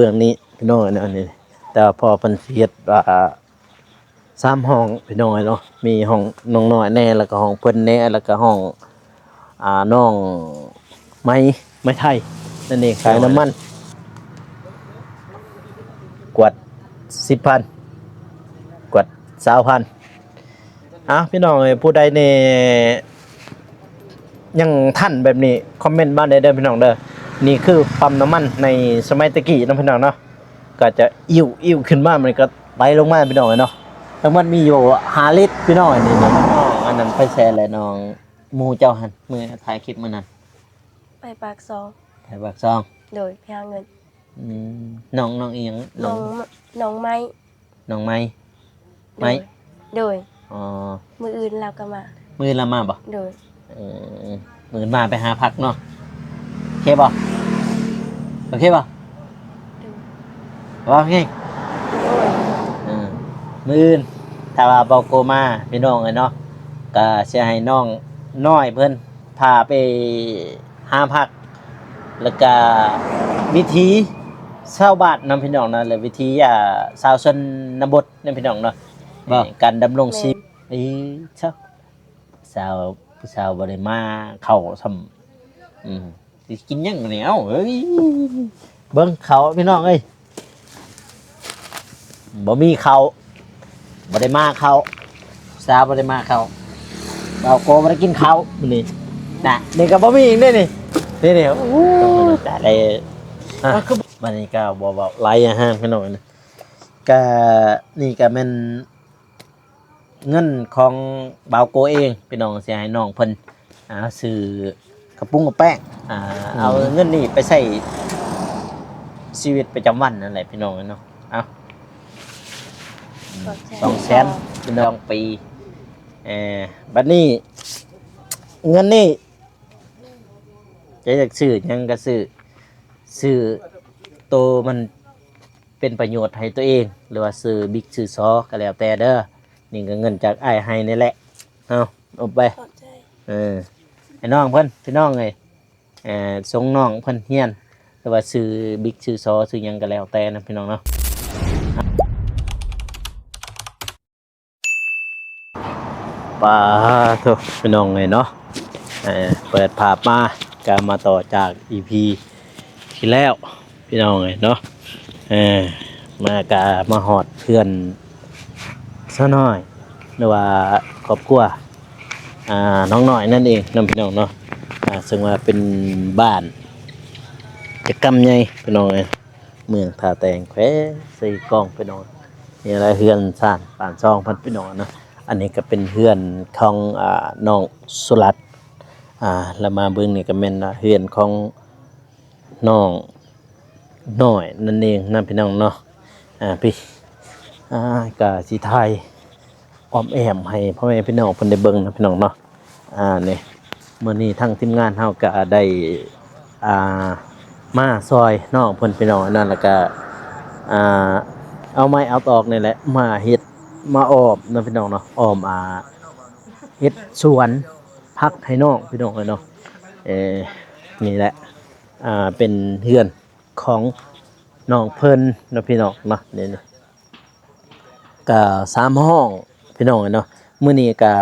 เรื่องนี้พี่น้องอันนี้แต่พอเพิ่นเฮ็ด3ห้องพี่น้องเนาะมีห้องน้องน้อยแน่แล้วก็ห้องเพิ่นแน่แล้วก็ห้องน้องไม้ไทยนั่นเองขายน้ำมันกวด 10,000 กวด 20,000พี่น้องผู้ใดเนี่ยยังทันแบบนี้คอมเมนต์มาได้เด้อพี่น้องเด้อนี่คือปั๊มน้ำมันในสมัยตะกี้เนาะพี่น้องเนาะก็จะอิ่วขึ้นมามันก็ไหลลงมาพี่น้องเนาะทั้งมันมีอยู่5 ลิตรพี่น้องนี่น้องอันนั้นไปแซ่แล้วน้องหมู่เจ้าหั่นมื้อถ่ายคลิปมื้อนั้นไปปากซองถ่ายบักซองโดยไปหาเงินน้องอีหยังน้องไม้น้องไม้โดยอ๋อมืออื่นเราก็มามื้อละมาบ่โดยมื้อมาไปหาพักเนาะโอเคบ่โอเคบ่ว่าไงมื้ออื่นถ้าว่าบ่โกมาพี่น้องเนาะก็สิให้น้องน้อยเพิ่นพาไปหาพักแล้วก็วิธีชาวบ้านนำพี่น้องนะและวิธีชาวชนบทนำพี่น้องเนาะการดำรงชีพผู้สาวบ่ได้มาเข้าซ้ำสิกินหยังแนวเอ้ยเบิ่งเขาพี่น้องเอ้ยบ่มีเขาบ่ได้มาเขาสาวบ่ได้มาเขาเราโกบ่ได้กินเขามื้อนี้น่ะนี่ก็บ่มีอีกนี่นี่โอ้ตายเลยวันนี้ก็บ่หลายอาหารพี่น้องนะก็นี่ก็แม่นเงินของบ่าวโกเองพี่น้องสิให้น้องเพิ่นซื้อกระปุ้งกับแป้งเอาเงินนี่ไปใช้ชีวิตประจำวันนั่นแหละพี่น้องเนาะเอา200,000พี่น้องปีบัดนี้เงินนี่จะอยากซื้อหยังก็ซื้อโตมันเป็นประโยชน์ให้ตัวเองหรือว่าซื้อบิ๊กซื้อซอก็แล้วแต่เด้อนี่ก็เงินจากอ้ายให้นี่แหละเอาไปไอ้น้องเพิ่นพี่น้องเอ้ยส่งน้องเพิ่นเฮียนหรือว่าซื้อบิ๊กซื้อซอซื้อหยังก็แล้วแต่นะพี่น้องเนาะปาโถพี่น้องเอ้ยเนาะเปิดภาพมาก็มาต่อจาก EP ที่แล้วพี่น้องเอ้ยเนาะมากะมาหอดเพื่อนซะหน่อยหรือว่าครอบครัวน้องหน่อยนั่นเองน้องพี่น้องเนาะซึ่งว่าเป็นบ้านจะกำใหญ่พี่น้องเอ้ยเมืองท่าแตงแควใส่กล้องพี่น้องนี่อะไรเฮือนซ่านป่านซองพันพี่น้องเนาะอันนี้ก็เป็นเฮือนของน้องสุรัตน์แล้วมาเบิ่งนี่ก็แม่นเฮือนของน้องน้อยนั่นเองนั่นพี่น้องเนาะพี่ก็สิไทยอ้อมแอมให้พ่อแม่พี่น้องเพิ่นได้เบิ่งนะพี่น้องเนาะนี่มื้อนี้ทั้งทีมงานเฮาก็ได้มาซอยน้องเพิ่นพี่น้องนั่นแล้วก็เอาไม้เอาตอกนี่แหละมาเฮ็ดมาอ้อมนะพี่น้องเนาะอ้อมเฮ็ดสวนพักให้น้องพี่น้องเนาะนี่แหละเป็นเฮือนของน้องเพิ่นเนาะพี่น้องเนาะนี่ก็3 ห้องพี่น้องเนาะมื้อนี้ก็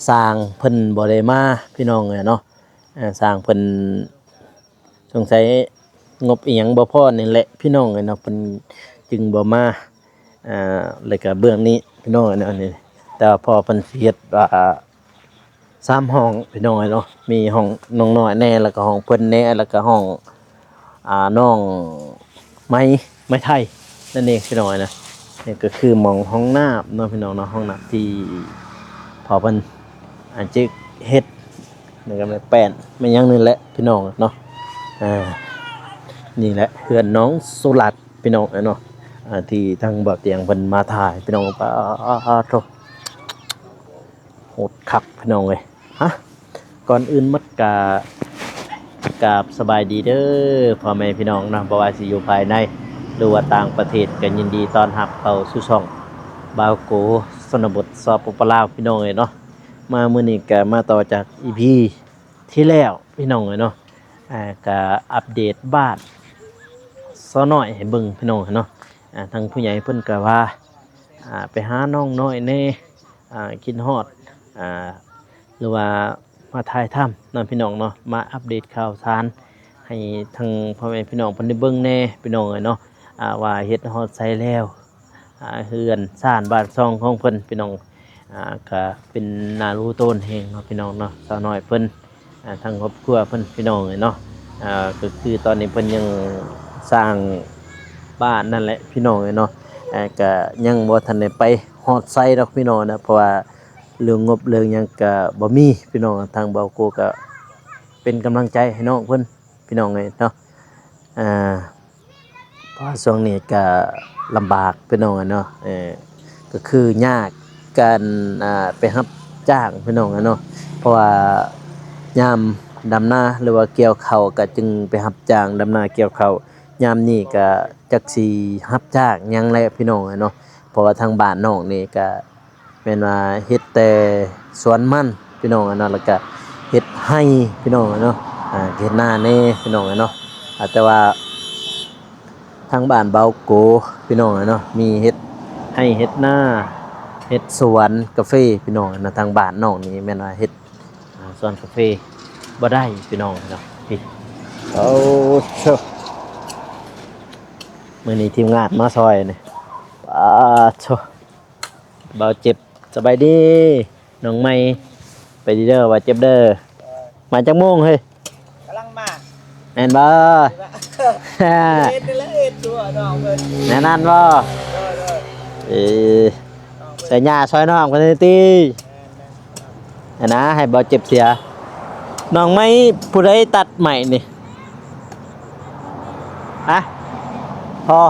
สร้างเพิ่นบ่ได้มาพี่น้องเนาะสร้างเพิ่นสงสัยงบอีหยังบ่พอนี่แหละพี่น้องเนาะเพิ่นจึงบ่มาแล้วก็เบื้องนี้พี่น้องเนาะนี่แต่พอเพิ่นเฮ็ด3 ห้องพี่น้องเนาะมีห้องน้องน้อยแน่แล้วก็ห้องเพิ่นแน่แล้วก็ห้องน้องไม้ไทยนั่นเองพี่น้องนะนี่ก็คือมองห้องน้ำเนาะพี่น้องเนาะห้องน้ำที่พอเพิ่นอาจจะเฮ็ดนี่ก็แป้นไม่ยังนึงแหละพี่น้องเนาะนี่แหละเพื่อนน้องสุรัตน์พี่น้องเนาะที่ทางบ่อเตียงเพิ่นมาถ่ายพี่น้องโธ่โหดคักพี่น้องเอ้ยก่อนอื่นมัดกราบสบายดีเด้อพ่อแม่พี่น้องนะบ่ว่าสิอยู่ภายในหรือว่าต่างประเทศก็ยินดีต้อนรับเข้าสู่ช่องบ่าวโกชนบทสปปลาวพี่น้องเอ้ยเนาะมามื้อนี้ก็มาต่อจาก EP ที่แล้วพี่น้องเอ้ยเนาะก็อัปเดตบ้าน ซ้อน้อยให้เบิ่งพี่น้องเนาะทางผู้ใหญ่เพิ่นก็ว่าไปหาน้องน้อยแน่คิดฮอดอ่าหรือว่ามาถ่ายถ้ำนั่นพี่น้องเนาะมาอัปเดตข่าวสารให้ทางพ่อแม่พี่น้องเพิ่นได้เบิ่งแน่พี่น้องเอ้ยเนาะว่าเฮ็ดฮอดไสแล้วเฮือนซ่านบ้านช่องของเพิ่นพี่น้องก็เป็นนารู้ต้นแฮงเนาะพี่น้องเนาะสาวน้อยเพิ่นทางครอบครัวเพิ่นพี่น้องเอ้ยเนาะก็คือตอนนี้เพิ่นยังสร้างบ้านนั่นแหละพี่น้องเอ้ยเนาะก็ยังบ่ทันได้ไปฮอดไสดอกพี่น้องนะเพราะว่าเรื่องงบเรื่องหยังก็บ่มีพี่น้องทางเบาโกก็เป็นกำลังใจให้น้องเพิ่นพี่น้องเอ้ยเนาะอ่าเพราะช่วงนี้ก็ลำบากพี่น้องอะเนาะก็คือยากการไปรับจ้างพี่น้องอะเนาะเพราะว่ายามดำนาหรือว่าเกี่ยวข้าวก็จึงไปรับจ้างดำนาเกี่ยวข้าวยามนี้ก็จักสิรับจ้างหยังแหละพี่น้องอะเนาะเพราะว่าทางบ้านน้องนี่ก็แม่นว่าเฮ็ดแต่สวนมันพี่น้องอะเนาะแล้วก็เฮ็ดไร่พี่น้องอะเนาะเฮ็ดนาแน่พี่น้องอะเนาะแต่ว่าทางบ้านเบาโกพี่น้องอะเนาะมีเฮ็ดไร่เฮ็ดนาเฮ็ดสวนกาแฟพี่น้องอะเนาะทางบ้านน้องนี่แม่นว่าเฮ็ดสวนกาแฟบ่ได้พี่น้องเนาะพี่เอาเชอะมื้อนี้ทีมงานมาซอยนี่โชเบาเจ็บสบายดีน้องใหม่ไปดีเด้อว่าเจ็บเด้อมาจักโมงเฮ้ยกำลังมาแม่นบ่ เอ็ดนี่แหละเอ็ดตัวน้องเพิ่น แน่นั่นบ่เออใส่หญ้าซอยน้องกันเลยตินะให้เบาเจ็บเสียน้องไม่ผู้ใดตัดใหม่นี่อะพอ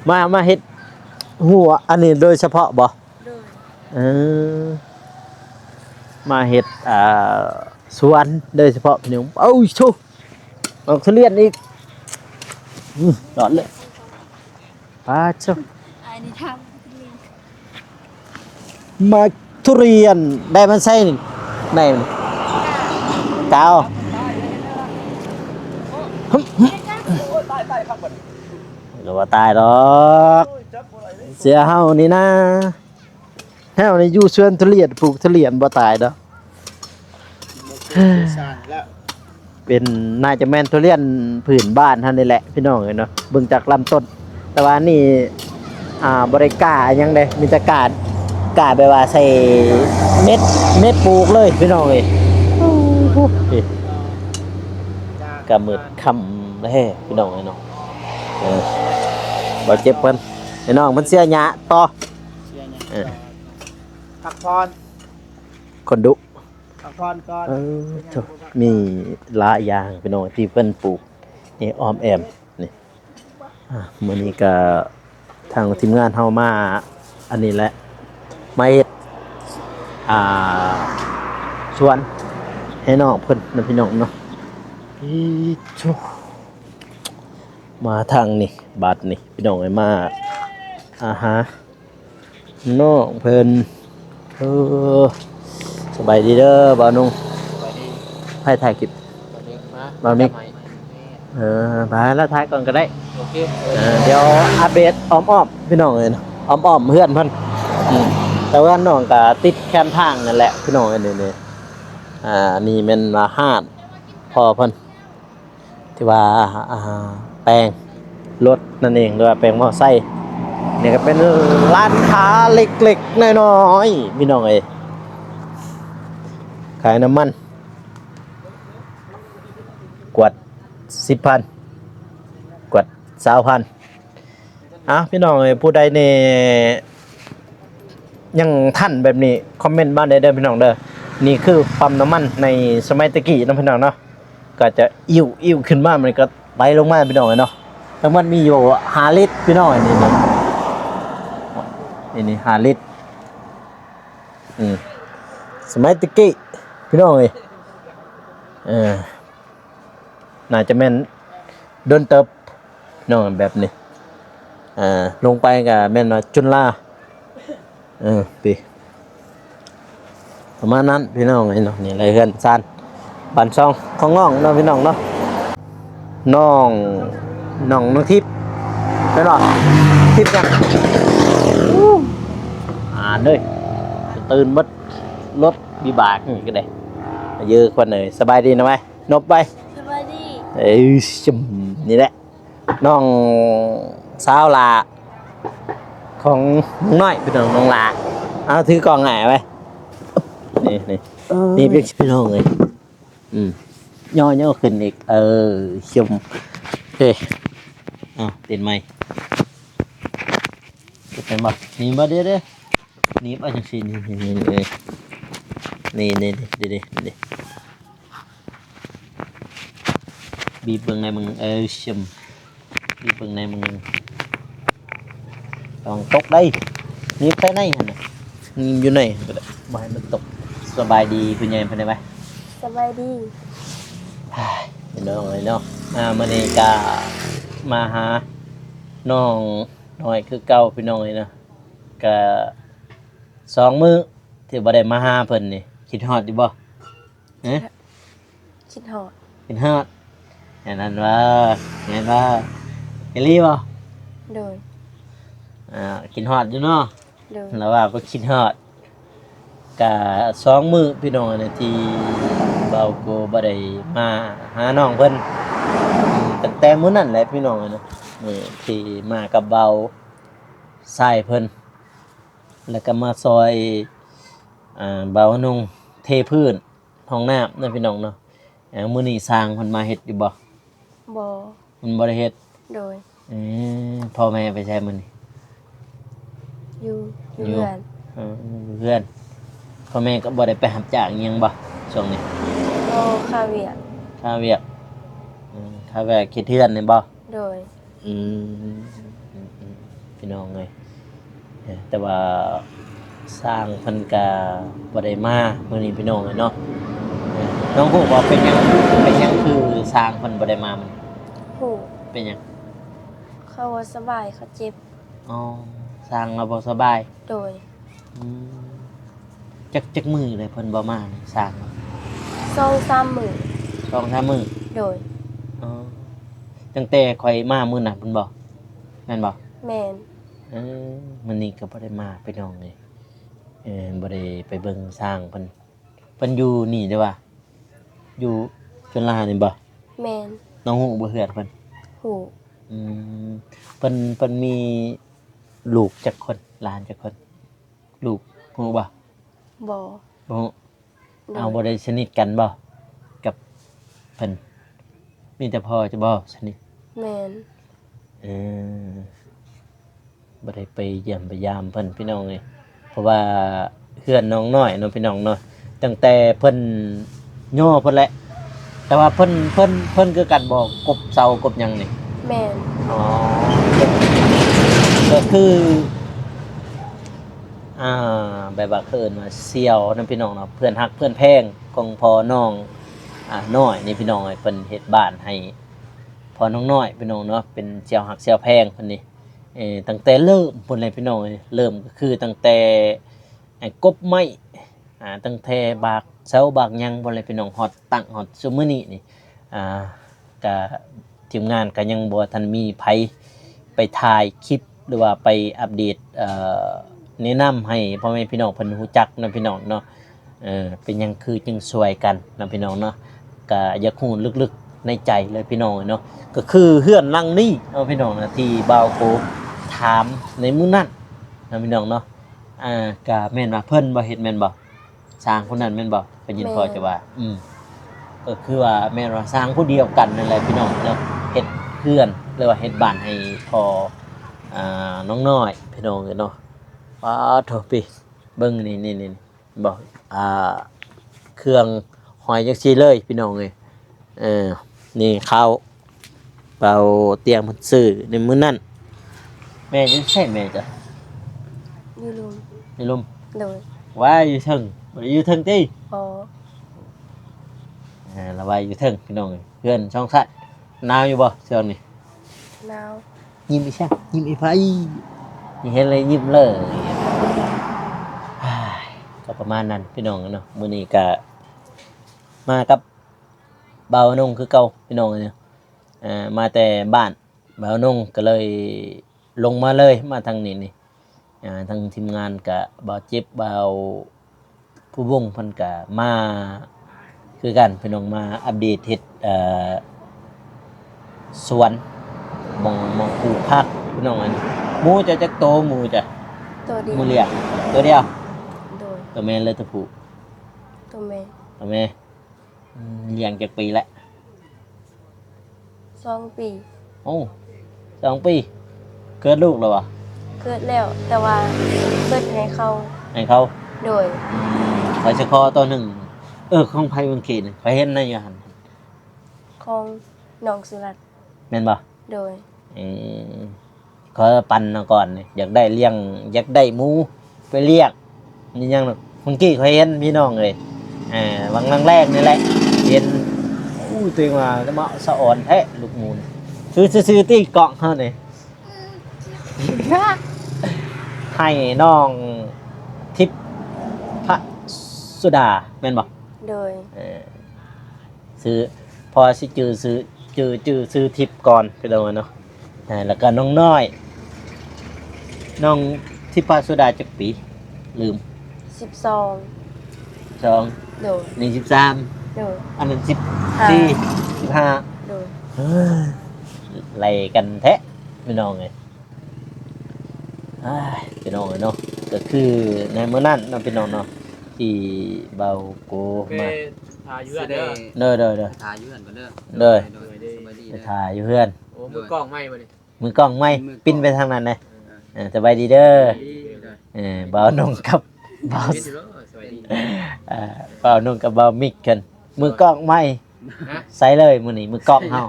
มาเฮ็ดหัวอันนี้โดยเฉพาะบ่เออมาเฮ็ดสวนโดยเฉพาะพี่น้องเอ้าโชออกทุเรียนอีกร้อนเลยป้าโชมาทุเรียนได้มันใส่ได้มันกาวหรือว่าตายดอกเสียเฮานี่นะเฮานี่อยู่สวนทุเรียนปลูกทุเรียนบ่ตายดอกเป็นน่าจะแม่นทุเรียนผืนบ้านท่านนี่แหละพี่น้องเอ้ยเนาะเบิ่งจากลำต้นแต่ว่านี่บ่ได้กล้าหยังเด้มีแต่กล้าแบบว่าใส่เม็ดปลูกเลยพี่น้องเอ้ยก็มืดค่ำแท้พี่น้องเอ้ยเนาะบ่เจ็บเพิ่นไอ้น้องมันเสียหยะต่อพักผ่อนคนดุพักผ่อนก่อนมีหลายอย่างพี่น้องที่เพิ่นปลูกนี่อ้อมแอมนี่มื้อนี้ก็ทางทีมงานเฮามาอันนี้แหละมาเฮ็ดสวนให้น้องเพิ่นนะพี่น้องเนาะมาทางนี่บาดนี่พี่น้องไอ้มาฮะน้องเพิ่นสบายดีเด้อบ่าวนุ่งให้ถ่ายคลิปบ่าวมิกมาแล้วถ่ายก่อนก็ได้โอเคเดี๋ยวอัปเดตอ้อมๆพี่น้องเอ้ยเนาะอ้อมๆเพื่อนเพิ่นแต่ว่าน้องก็ติดแคมทางนั่นแหละพี่น้องเอ้ยนี่นี่แม่นว่าห้านพ่อเพิ่นที่ว่าแปลงรถนั่นเองหรือว่าแปลงมอไซค์นี่ก็เป็นร้านค้าเล็กๆน้อยๆพี่น้องเอ้ยขายน้ำมันกวด 10,000 กวด 20,000พี่น้องเอ้ยผู้ใดเนี่ยยังทันแบบนี้คอมเมนต์มาได้เด้อพี่น้องเด้อนี่คือปั๊มน้ำมันในสมัยตะกี้นะพี่น้องเนาะก็จะอิ่วขึ้นมามันก็ไหลลงมาพี่น้องเนาะน้ำมันมีอยู่5 ลิตรพี่น้องนี่5 ลิตรสมัยตะกี้พี่น้องเอ้ยน่าจะแม่นโดนเติบน้องแบบนี้ลงไปก็แม่นว่าจุนลาปีประมาณนั้นพี่น้องไอ้เนาะนี่อะไรเฮือนซ่านบ้านช่องของน้องเนาะพี่น้องเนาะน้อง น้องทิพย์ได้หรอทิพย์ยังเลยตื่นมัดรถบีบากนี่ก็ได้เยอะคนเลยสบายดีนะไหมนบไป สวัสดี เอ้ยชิมนี่แหละน้องสาวลาของน้องน้อยเป็นน้องลาเอาถือกล่องไหนไปนี่นี่เป็นพี่น้องเลยย่อขึ้นอีกชิมเฮ้ยติดไหมเป็นบ่นี่บ่เด้อนี่บ่จังซี่นี่บีบเบิ่งในมึงชิมบีบเบิ่งในมึงต้องตกได้นี่ไปไหนหั่นน่ะนี่อยู่ไหนก็ได้บ่ให้มันตกสบายดีคุณยายเพิ่นได้ไหม สบายดี พี่น้องเลยเนาะมื้อนี้ก็มาหาน้องน้อยคือเก่าพี่น้องเลยเนาะก็2 มื้อที่บ่ได้มาหาเพิ่นนี่คิดฮอดอยู่บ่ฮะ คิดฮอด คิดฮอดแม่นว่าเอลี่บ่ โดย คิดฮอดอยู่เนาะ โดย แล้วว่าบ่คิดฮอดก็2 มื้อพี่น้องเนี่ยที่เบาโกบ่ได้มาหาน้องเพิ่นตั้งแต่มื้อนั้นแหละพี่น้องเนาะมื้อที่มากับเบาทรายเพิ่นแล้วก็มาซอยเบานุ่งเทพื้นห้องน้ำนั่นพี่น้องเนาะมื้อนี้สร้างเพิ่นมาเฮ็ดอยู่บ่ บ่ มันบ่ได้เฮ็ด โดย พ่อแม่ไปใช้มื้อนี้ อยู่ อยู่ เรือน เพื่อนพ่อแม่ก็บ่ได้ไปรับจ้างอิหยังบ่ช่วงนี้ ก็คาเวียร์ ค่าเวียกค่าแวกคิดเทือนนี่บ่ โดย พี่น้องเอ้ยแต่ว่าสร้างเพิ่นก็บ่ได้มามื้อนี้พี่น้องเอ้ยเนาะน้องฮู้ว่าเป็นหยังคือสร้างเพิ่นบ่ได้มามัน หู เป็นหยัง เขาว่าสบายเขาเจ็บ อ๋อสร้างเราบ่สบาย โดย จักมือเลยเพิ่นบ่มานี่สร้าง 2-3 มื้อ 2-3มื้อ โดย อ๋อตั้งแต่ข่อยมามื้อนั้นเพิ่นบ่แม่นบ่ แม่น มื้อนี้ก็บ่ได้มาพี่น้องเลยบ่ได้ไปเบิ่งสร้างเพิ่นอยู่นี่เด้อว่าอยู่ชลานี่บ่ แม่น น้องฮู้บ่เฮือนเพิ่น หู เพิ่นมีลูกจักคนหลานจักคนลูกฮู้บ่ บ่ บ่ฮู้ โด เอา ย บ่ได้สนิทกันบ่กับเพิ่นมีแต่พ่อจะบ่สนิท แม่น เออบ่ได้ไปเยี่ยมไปยามเพิ่นพี่น้องเอ้ยเพราะว่าเพื่อนน้องน้อยเนาะพี่น้องเนาะตั้งแต่เพิ่นย่อเพิ่นแหละแต่ว่าเพิ่นคือกันบ่กบเสากบหยังนี่ แม่น อ๋อก็คือแบบว่าเอิ้นว่าเสี่ยวนํพี่น้องเนาะเพื่อนฮักเพื่อนแพงของพ่อน้องน้อยนี่พี่น้องเอ้ยเพิ่นเฮ็ดบ้านให้พ่อน้องน้อยพี่น้องเนาะเป็นเสี่ยวฮักเสี่ยวแพงเพิ่นนี่ตั้งแต่เริ่มพุ่นเลยพี่น้องเอ้ยเริ่มก็คือตั้งแต่กบไม้ตั้งแต่บากเสาบากหยังพุ่นเลยพี่น้องฮอดตั้งฮอดซุมื้อนี้นี่ก็ทีมงานก็ยังบ่ทันมีไผไปถ่ายคลิปหรือว่าไปอัปเดตแนะนำให้พ่อแม่พี่น้องเพิ่นรู้จักนะพี่น้องเนาะเป็นหยังคือจึงช่วยกันนะพี่น้องเนาะก็อยากฮู้ลึกๆในใจเลยพี่น้องเนาะก็คือเฮือนหลังนี้เนาะพี่น้องนะที่บ่าวโกถามในมื้อนั้นนะพี่น้องเนาะก็แม่นว่าเพิ่นบ่เฮ็ดแม่นบ่สร้างคนนั้นแม่นบ่ก็ยินพอจะว่าก็คือว่าแม่นว่าสร้างผู้เดียวกันนั่นแหละพี่น้องเนาะเฮ็ดเฮือนหรือว่าเฮ็ดบ้านให้พอน้องน้อยพี่น้องเนาะว้าโถพี่เบิ่งนี่บอกเครื่องหอยจังซี่เลยพี่น้องเอ้ยนี่ข้าวเป่าเตียงมันซื้อในมื้อนั้นแม่ยังใช่แม่จ้ะ อยู่ลุม ในลม โดย ว่าอยู่เทิงบ่ได้อยู่เทิงติ บ่ แล้วว่าอยู่เทิงพี่น้องเอ้ยเพื่อนช่องสัตว์หนาวอยู่บ่ช่วงนี้ หนาว ยิ้มอีช่างยิ้มอีไฟนี่เห็นเลยยิ้มเลยก็ประมาณนั้นพี่น้องเนาะมื้อนี้ก็มากับเบานุ่งคือเก่าพี่น้องเนี่ยมาแต่บ้าน บ่าวนงก็เลยลงมาเลยมาทางนี้นี่ทางทีมงานก็บ่าวจิบบ่าวผู้วงเพิ่นก็มาคือกันพี่น้องมาอัปเดตเฮ็ดสวนมองปลูกผักพี่น้องอันหมูจะจักโตหมูจะ ตัวเดียว หมูเลี้ยงตัวเดียว โดย ตัวแม่เลยตัวผู้ ตัวแม่ ตัวแม่เลี้ยงจักปีแล้ว 2 ปี โอ้2 ปีเกิดลูกแล้ววะ เกิดแล้วแต่ว่าเกิดให้เขา ให้เขา โดย ไปสะคอตัวหนึ่งของไผเบิ่งเขตไปเห็นในอยู่หั่น ของน้องสุรัตน์ แม่นบ่ โดย ขอปั่นเอาก่อนนี่อยากได้เลี้ยงอยากได้หมูไปเรียกนี่ยังเมื่อกี้เขาเห็นพี่น้องเลยวังแรกนี่แหละเห็นอู้ตัวเองว่าจะมาสะอ่อนแท้ลูกหมูนซื้อตีเกาะเฮานี่ ให้น้องทิพย์พระสุดาแม่นบ่ โดย ซื้อพอสิซื้อทิพย์ก่อนไปแล้วเนาะแล้วก็น้องน้อยน้องทิพย์พระสุดาจักปีลืม 12 2 โดย นี่13 โดย อันนั้น14 15 โดย ไล่กันแท้พี่น้องไงพี่น้องเนาะก็คือในเมื่อนั้นเนาะพี่น้องเนาะที่เบาโกมา ทาอยู่เด้อ เด้อ ทาอยู่กันบ่เด้อ เด้อ สบายดี ไป เด้อ ถ่ายอยู่เพื่อน โอ้มือกล้องไหม้บ่นี่ มือกล้องไม่ปิ้นไปทางนั้นเลยสบายดีเด้อเบานงกับเบา เฮ็ดอยู่เด้อสวัสดี เบานงกับเบามิกกันมือกล้องไม่ ฮะ ใส่เลยมือนี่มือกล้องเฮา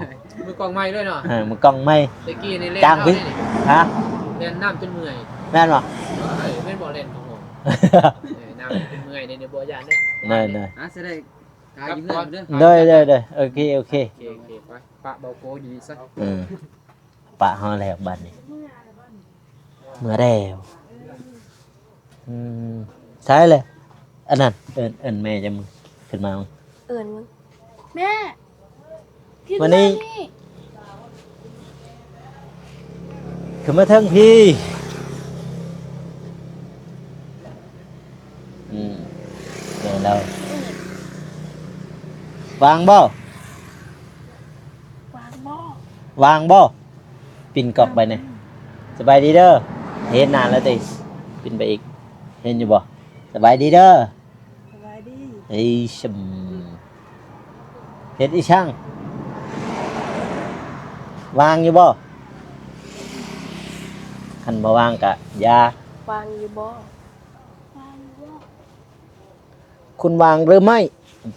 มือกล้องไหม้ด้วยเนาะ มือกล้องไม่ ตะกี้นี่เล่น จ้างพี่ ฮะ เล่นน้ำจนเมื่อย แม่นบ่ เล่นบ่เล่นของผมน้ำจนเมื่อยในบ่ยานเด้ เน่ยเน่ย สิได้ทาอยู่เพื่อนเด้อ เด้อโอเค โอเคไปปะเบาโกดีซะ ปะเฮาแล้วบัดนี้เมื่อแล้วใช่เลยอันนั้นเอิ้นแม่จะมึงขึ้นมามึง เอิ้นมึง แม่คิด วันนี้ ว่านี่ ขึ้นมาเทิงพี่เดี๋ยวเราวางบ่ วางหม้อ วางบ่ปิ่นกอกไปเนี่ยสบายดีเด้อเห็นนานแล้วติปิ่นไปอีกเห็นอยู่บ่สบายดีเด้อ สบายดี เฮ้ยชิมเฮ็ดอีช่างวางอยู่บ่คันบ่วางกะยาว างอยู่บ่ วางหม้อ คุณวางหรือไม่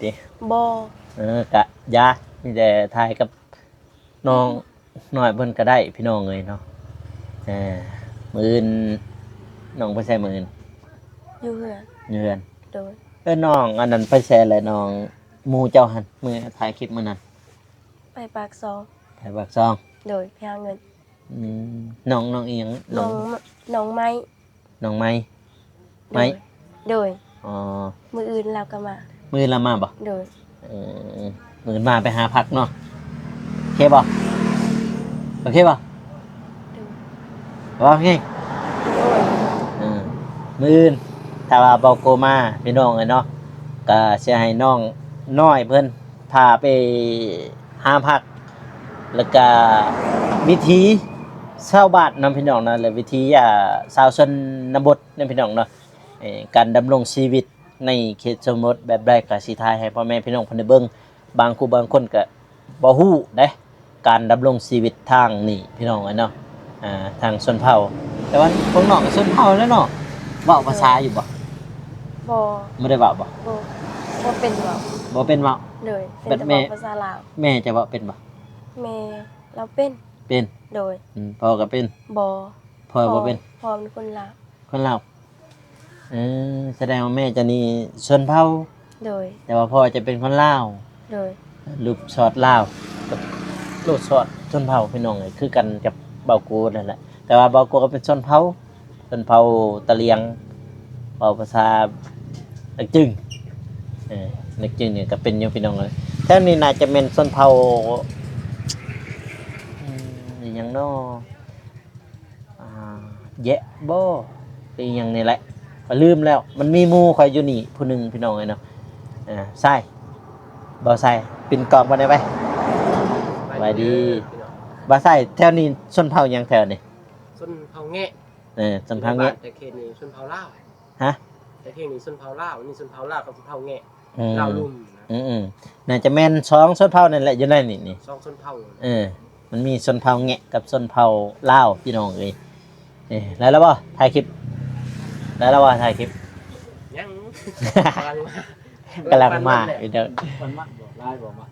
ติ บ่ กะยามีแต่ทายกับน้องน้อยเพิ่นก็ได้พี่น้องเลยเนาะมื้ออื่นน้องไปใส่มื้ออื่น อยู่เฮือน เฮือน โดย น้องอันนั้นไปแซ่เลยน้องหมู่เจ้าหันมื้อถ่ายคลิปมื้อนั้น ไปปากซอง ถ่ายปากซอง โดยไปหาเงิน น้องอีหยัง น้องน้องไม้ น้องไม้ไม้ โดย อ๋อ มืออื่นเราก็มา มื้อละมาบ่ โดย มื้อมาไปหาผักเนาะโอเคบ่โอเคบ่ โดย ว่าไง โดย มื้ออื่นถ้าว่าเบาโกมาพี่น้องเอ้ยเนาะก็สิให้น้องน้อยเพิ่นพาไปหาผัก แล้วก็วิธีชาวบ้านนำพี่น้องนะและวิธีชาวชนบทนำพี่น้องเนาะการดำรงชีวิตในเขตชนบทแบบใดก็สิทายให้พ่อแม่พี่น้องเพิ่นได้เบิ่งบางครูบางคนก็บ่ฮู้เด้การดำรงชีวิตทางนี่พี่น้องเอ้ยเนาะทางชนเผ่าแต่ว่าพวกน้องก็ชนเผ่าแล้วเนาะเว้าภาษาอยู่บ่ บ่ บ่ได้เว้าบ่ บ่เป็นเว้า บ่เป็นเว้า เลยเป็น แบบ แต่ แม่ เว้าภาษาลาว แม่จะเว้าเป็นบ่ แม่เราเป็น เป็น โดย พ่อก็เป็น บ่ พ่อบ่เป็น พ่อเป็นคนลาว คนลาวแสดงว่าแม่จะนี่ชนเผ่า โดย แต่ว่าพ่อจะเป็นคนลาว โดย ลูกชอดลาวกับลูกชอดชนเผ่าพี่น้องเลยคือกันกับเบากูนั่นแหละแต่ว่าเบากูก็เป็นชนเผ่าตะเลียงเบาภาษานักจึงนักจึงเนี่ยก็เป็นอยู่พี่น้องเลยแถวนี้น่าจะเป็นชนเผ่ายัง เนาะอ่าแยะบ่อีหยังนี่แหละก็ลืมแล้ว มันมีหมู่ข่อยอยู่นี่ผู้หนึงพี่น้องเอ้ยเนาะใช่บ่ใส่ปินกองบ่ได้ไปสบายดีบ่ใส่แถวนี้ชนเผ่าหยังแถวนี่ ส้นเผาแงะ ชนเผ่าแงะ แต่เขตนี้ส้นเผาลาว ฮะ แต่เขตนี้ส้นเผาลาวนี่ส้นเผาลาวกับส้นเผาแงะ อืม ลาวลุ่มนะ อืมน่าจะแม่น2ชนเผ่านั่นแหละอยู่ในนี่ สองส้นเผา มันมีชนเผ่าแงะกับชนเผ่าลาวพี่น้องเอ้ยแล้วบ่ถ่ายคลิปแล้วบ่ถ่ายคลิป ยังกำลังมาก ำลังมาเดี๋ยว มันมักบ่ลายบ่มา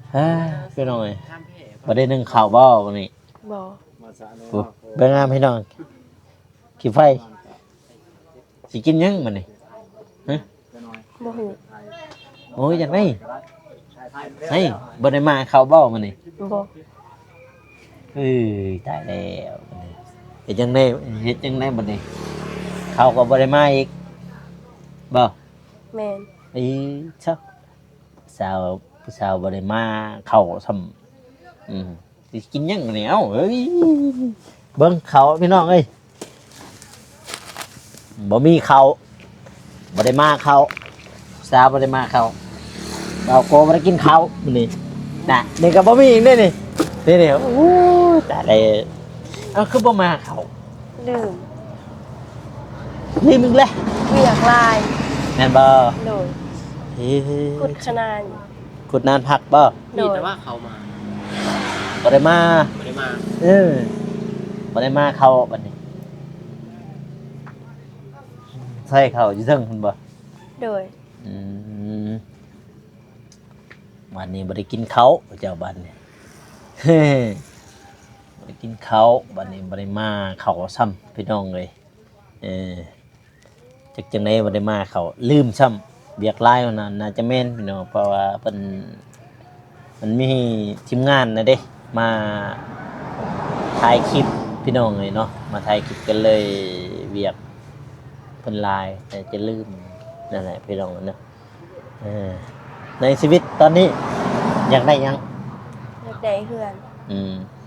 พี่น้องเอ้ย ห้ามแพ้ บ่ได้นึ่งข้าวบ่วันนี้ บ่ มาซะเนาะ โอ้เบิ่งงามพี่น้องขี้ไฟสิกินหยังบัดนี้ฮะ บ่ฮู้ โอ้ยอยากได้เฮ้ยบ่ได้มาข้าวบ่มื้อนี้ บ่ เอ้ยตายแล้วบัดนี้เฮ็ดจังได๋บัดนี้ข้าวก็บ่ได้มาอีกบ่ แม่น ชักผู้สาวบ่ได้มาเข้าซ้ำสิกินหยังบัดนี้เอ้าเอ้ยเบิ่งข้าวพี่น้องเอ้ยบ่มีข้าวบ่ได้มาข้าวสาวบ่ได้มาข้าวเราโกบ่ได้กินข้าวมื้อนี้น่ะนี่ก็บ่มีอีกเด้นี่นี่โอ้ยตายแล้วเอ้าคือบ่มาข้าว ลืม นี่มึงแหละ เวียกลาย แม่นบ่ โดย เฮ้ กุดขนาน ขุดนานพักบ่ โด มี ย แต่ว่าเขามา บ่ได้มา ไม่ได้มา บ่ได้มาเข้าบัดนี้ใส่เข้าอยู่เทิงพุ่นบ่ โดย อืมวันนี้บ่ได้กินข้าวเจ้าบัดนี้ บ่ได้กินข้าวบัดนี้บ่ได้มาเข้าซ้ำพี่น้องเอ้ยจักจังได๋บ่ได้มาเข้าลืมซ้ำเวียกหลายว่านั้นน่าจะแม่นพี่น้องเพราะว่าเพิ่นมันมีทีมงานนะเด้มาถ่ายคลิปพี่น้องเอ้ยเนาะมาถ่ายคลิปกันเลยเวียกเพิ่นหลายแต่จะลืมนั่นแหละพี่น้องเนาะในชีวิตตอนนี้อยากได้หยัง อยากได้เฮือน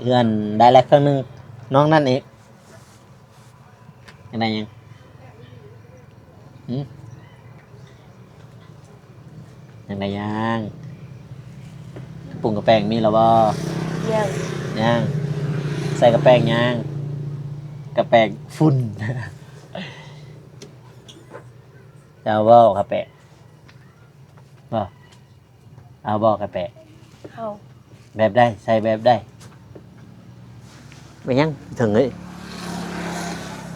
เพื่อนได้แล้วเครื่องหนึงน้องนั่นเองอยากได้หยังอยากได้หยังกระปุงกระแป้งมีแล้วบ่ ยัง ย่างใส่กระแป้งย่างกระแป้งฝุ่น เอาบ่กระแป้งบ่เอาบ่กระแป้ง เฮา แบบได้ใส่แบบได้ไปยังถึงเลย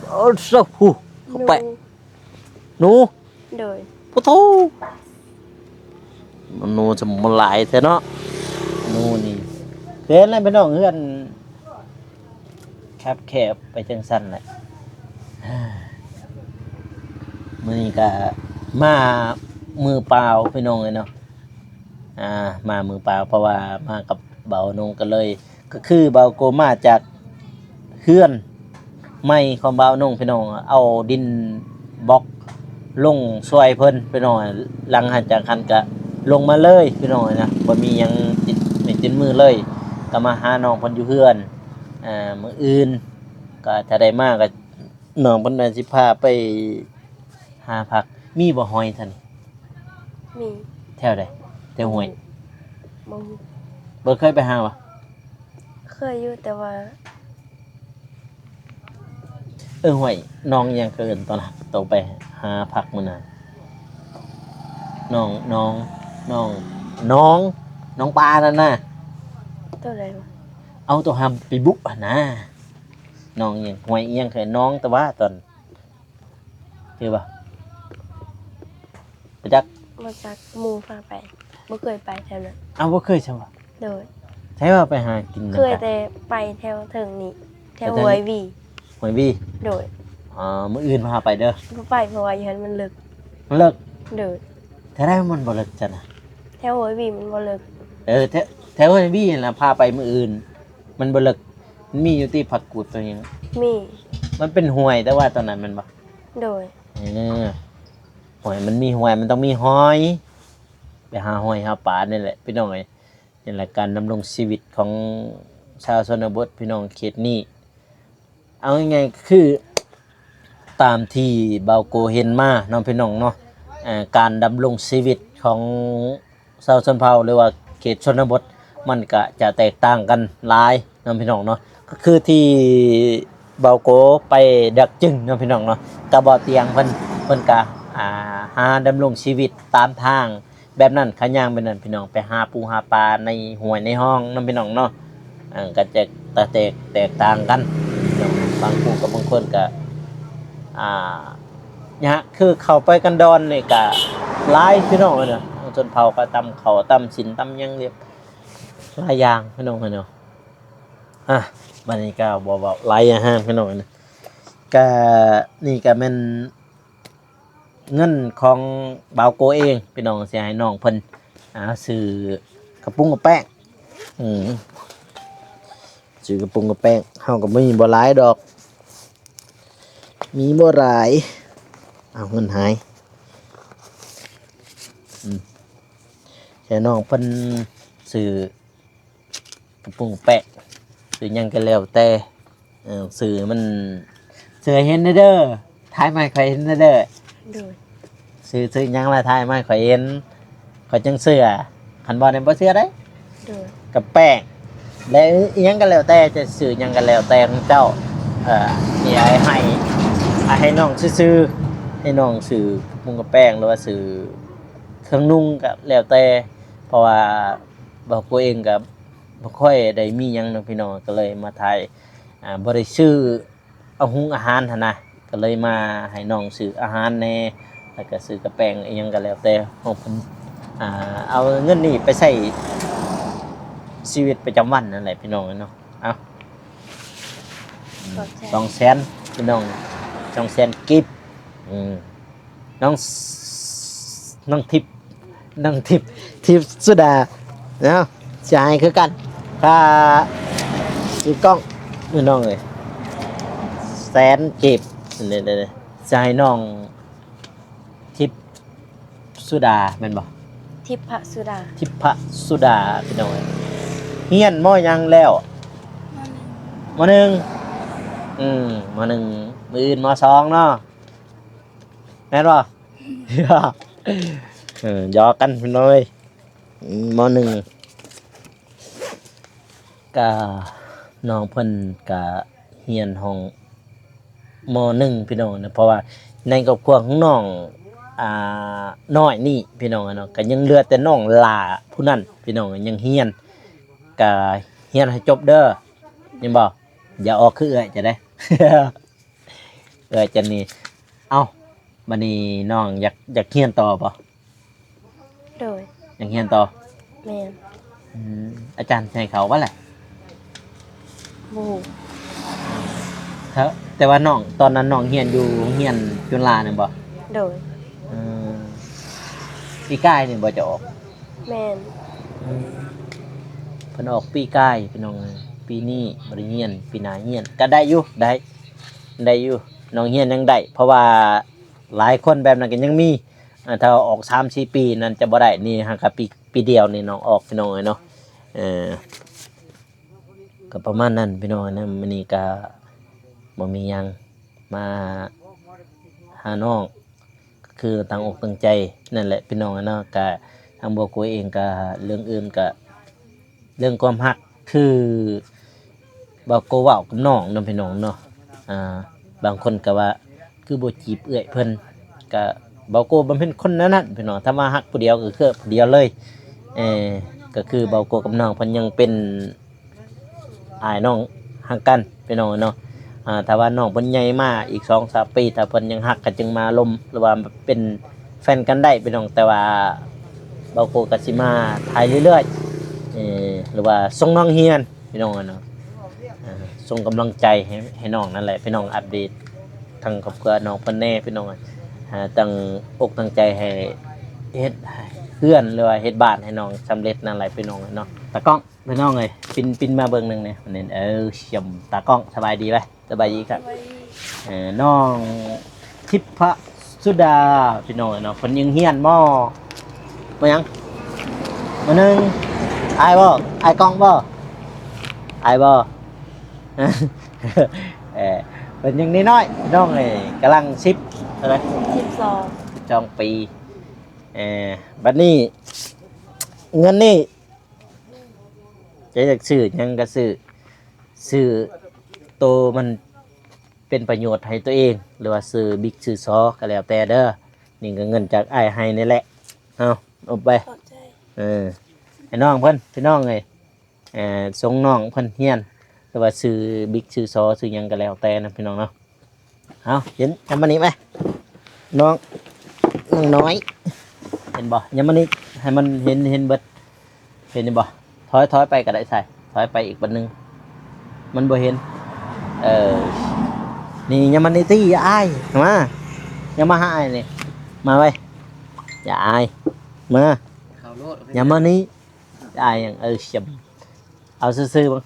โอ้โหเข้าไปหนู โดย พุทโธมันหนูจะมันหลายแท้เนาะหนูนี่เดินอะไรไปน้องเฮือนแคบไปจังสั้นแหละ มื้อนี้ก็มามือเปล่าพี่น้องเลยเนาะมามือเปล่าเพราะว่ามากับเบานงกันเลย ก็คือเบาโกมาจากเฮือนไม่ของเบานงพี่น้องเอาดินบล็อกลงช่วยเพิ่นพี่น้องหลังหันจากคันก็ลงมาเลยพี่น้องนะบ่มีหยังติดไม่ติดมือเลยก็มาหาน้องเพิ่นอยู่เฮือนมื้ออื่นก็ถ้าได้มาก็น้องเพิ่นน่าสิพาไปหาผักมีบ่หอยท่านนี่ มี แถวใดแถวห้วย บ่ฮู้ บ่เคยไปหาบ่ เคยอยู่แต่ว่า ห้วยน้องยังเกินตอนนั้นโตไปหาผักมื้อนั้นน้องปลานั่นน่ะ ตัวใดวะ เอาตัวหำไปบุกนะน้องยังห้วยเอียงเคยน้องแต่ว่าตอนเจอบ่ไปจัก มาจากหมู่พาไปบ่เคยไปแถวนั้น เอาบ่เคยใช่บ่ โดย ใช่ว่าไปหากิน เคย นำกัน แต่ไปแถวเทิงนี้แถว ไปทาง หวยวี ห้วยบี้ โดย มื้ออื่นพาไปเด้อ บ่ไปเพราะว่าอยู่หันมันลึก มันเลิก โดย ถ้าได้มันบ่เลิกจังนะ แถวหวยวีมันบ่ลึก แถวห้วยบี้นั่นล่ะพาไปมื้ออื่น มันบ่เลิกมันมีอยู่ที่ผักกูดตัวหยัง มี มันเป็นห้วยแต่ว่าตอนนั้นมันบ่ โดย หอยมันมีหอยมันต้องมีหอยไปหาหอยหาปลานี่แหละพี่น้องเอ้ยนี่แหละการดำรงชีวิตของชาวชนบทพี่น้องเขตนี้ เอาง่ายๆคือตามที่เบาโกเห็นมาน้องพี่น้องเนาะการดำรงชีวิตของชาวชนเผ่าหรือว่าเขตชนบทมันก็จะแตกต่างกันหลายน้องพี่น้องเนาะก็คือที่เบาโกไปดักจึงน้องพี่น้องเนาะกระบอกเตียงเพิ่นก็หาดำรงชีวิตตามทางแบบนั้นขะย่างเป็นนั่นพี่น้องไปหาปูหาปลาในห้วยในห้องน้องพี่น้องเนาะก็จะแตกต่างกันบางผู้กับบางคนก็เนี่ยคือเข้าไปกันดอนนี่ก็หลายพี่น้องเลยเนาะจนเผาก็ตำเขาตำสินตำยังเรียบหลายอย่างพี่น้องเนาะบัดนี้ก็บ่หลายอย่างพี่น้องนะก็นี่ก็เป็นเงินของบ่าวโกเองพี่น้องสิให้น้องเพิ่นซื้อกระปุ้งกระแป้งซื้อกระปุ้งกระแป้งเฮาก็มีบ่หลายดอกมีบ่หลายเอาเงินหายแต่น้องเพิ่นซื้อกระปุ้งกระแป้งซื้อหยังก็แล้วแต่ซื้อมันซื้อเห็นเด้อท้ายไม้ข่อยเห็นเด้อโดยซื้อหยังละท้ายไม้ข่อยเห็นข่อยจังเสื้อคันบ่ได้บ่เสื้อได้ โดย กับแป้งและอีหยังก็แล้วแต่จะซื้อหยังก็แล้วแต่ของเจ้ามีให้น้องซื้อให้น้องซื้อมุงกับแป้งหรือว่าซื้อเครื่องนุ่งก็แล้วแต่เพราะว่าบ่ตัวเองก็บ่ค่อยได้มีหยังเนาะพี่น้องก็เลยมาถ่ายบ่ได้ซื้อเอาหุงอาหารหั่นนะก็เลยมาให้น้องซื้ออาหารแน่แล้วก็ซื้อกระแป้งอีหยังก็แล้วแต่ของเพิ่นเอาเงินนี่ไปใช้ชีวิตประจำวันนั่นแหละพี่น้องเนาะเอา200,000พี่น้อง200,000กิฟน้องทิพย์สุดาเนาะจ่ายคือกันค่าซื้อกล้องพี่น้องเอ้ย100,000กิฟนี่ๆจ่ายน้องทิพย์สุดาแม่นบ่ทิพสุดาทิพสุดาพี่น้องเฮียนมอยังแล้วมอหนึ่งมอหนึ่งมืออื่นมอสองเนาะแม่นบ่ยอกันพี่น้อยมอหนึ่งก็น้องเพิ่นก็เฮียนห้องมอหนึ่งพี่น้องนะเพราะว่าในครอบครัวของน้องน้อยนี่พี่น้องเนาะก็ยังเหลือแต่น้องหลาผู้นั้นพี่น้องยังเฮียนก็เฮียนให้จบเด้อยังบอกอย่าออกคือเอ้ยจะได้ เอ้ยจะนี่เอ้าบัดนี้น้องอยากเฮียนต่อป่ะโดยอยากเฮียนต่อแม่อาจารย์ให้เขาว่าแหละครับแต่ว่าน้องตอนนั้นน้องเฮียนอยู่เฮียนจุฬาเนี่ยบ่โดยปีกายเนี่ยบ่จะออกแม่นเพิ่นออกปีกายพี่น้องปีนี้บ่ได้เฮียนปีหน้าเฮียนก็ได้อยู่ได้อยู่น้องเฮียนยังได้เพราะว่าหลายคนแบบนั้นก็ยังมีถ้าออก 3-4 ปีนั้นจะบ่ได้นี่ฮะครับปีเดียวนี่น้องออกพี่น้องเนาะก็ประมาณนั้นพี่น้องนะมื้อนี้ก็บ่มีหยังมาหาน้องคือตั้งอกตั้งใจนั่นแหละพี่น้องเนาะก็ทางบัวโกยเองก็เรื่องอื่นก็เรื่องความรักคือบัวโกเว้ากับน้องนำพี่น้องเนาะบางคนก็ว่าคือบ่จีบเอื้อยเพิ่นก็บัวโกบ่เป็นคนนั้นพี่น้องถ้ามาฮักผู้เดียวก็คือผู้เดียวเลยก็คือบัวโกกับน้องเพิ่นยังเป็นอ้ายน้องฮักกันพี่น้องเนาะถ้าว่าน้องเพิ่นใหญ่มาอีก 2-3 ปีถ้าเพิ่นยังฮักกันจึงมาลมหรือว่าเป็นแฟนกันได้พี่น้องแต่ว่าเบาโกก็สิมาถ่ายเรื่อยๆหรือว่าส่งน้องเฮียนพี่น้องเนาะส่งกำลังใจให้น้องนั่นแหละพี่น้องอัปเดตทางครอบครัวน้องเพิ่นแน่พี่น้องตั้งอกตั้งใจให้เฮ็ดเพื่อนหรือว่าเฮ็ดบ้านให้น้องสำเร็จนั่นแหละพี่น้องเนาะตากล้องพี่น้องเอ้ยปินมาเบิ่งนึงเนี่ยนี่เชี่ยมตากล้องสบายดีไหมสบายดีครับน้องทิพสุดาพี่น้องเนาะคนยังเฮียนหม้อมายังมาหนึ่งไอ้บ่ไอ้กล้องบ่ไอ้บ่ เป็นยังน้อยๆน้องเลยกำลัง10เท่าไหร่ 12 12 ปีบัดนี้เงินนี่จะอยากซื้อหยังก็ซื้อโตมันเป็นประโยชน์ให้ตัวเองหรือว่าซื้อบิ๊กซื้อซอก็แล้วแต่เด้อนี่ก็เงินจากอ้ายให้นี่แหละเอาไป ขอบใจ ให้น้องเพิ่นพี่น้องเลยส่งน้องเพิ่นเฮียนหรือว่าซื้อบิ๊กซื้อซอซื้อหยังก็แล้วแต่นะพี่น้องเนาะเอาเห็นยำมันนี้ไหมน้องน้อยเห็นบ่ยำมันนี้ให้มันเห็นเบิดเห็นบ่ถอยไปก็ได้ใส่ถอยไปอีกบัดนึงมันบ่เห็นนี่ยำมันนี้ที่อย่าอายมาอย่ามาหาอายนี่มาไว้อย่าอายมา เขาโลด อย่ามานี้อายอย่างจำเอาซื่อๆบ้าง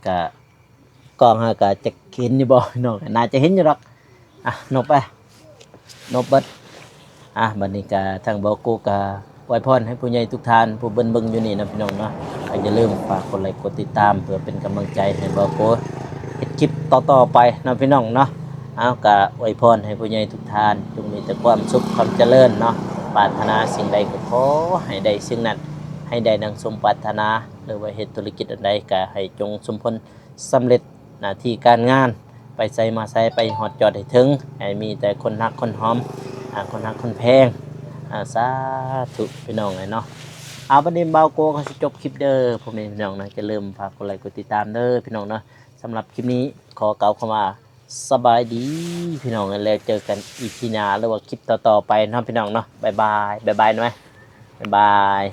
กะกองฮะกะจะเห็นอยู่บ่น้องน่าจะเห็นอยู่หรอกนบไปนบเบิดบัดนี้กะทางบ่กูกะอวยพรให้ผู้ใหญ่ทุกท่านผู้เบิ่งอยู่นี่นะพี่น้องเนาะก็อย่าลืมฝากกดไลค์กดติดตามเพื่อเป็นกำลังใจให้บ่กูเฮ็ดคลิปต่อๆไปนะพี่น้องเนาะกะอวยพรให้ผู้ใหญ่ทุกท่านจงมีแต่ความสุขความเจริญเนาะปรารถนาสิ่งใดก็ขอให้ได้สิ่งนั้นให้ได้ดังสมปรารถนาหรือว่าเฮ็ดธุรกิจอันใดก็ให้จงสมผลสำเร็จหน้าที่การงานไปใส่มาใส่ไปฮอดจอดให้ถึงให้มีแต่คนรักคนหอมคนรักคนแพงสาธุพี่น้องเนาะบัดนี้เบาโกเขาสิจบคลิปเด้อผมนี่พี่น้องนะจะเริ่มฝากกดไลค์กดติดตามเด้อพี่น้องเนาะสำหรับคลิปนี้ขอกล่าวคำว่าสบายดีพี่น้องแล้วเจอกันอีกทีหน้าหรือว่าคลิปต่อๆไปเนาะพี่น้องเนาะบ๊ายบายหน่อยบ๊ายบาย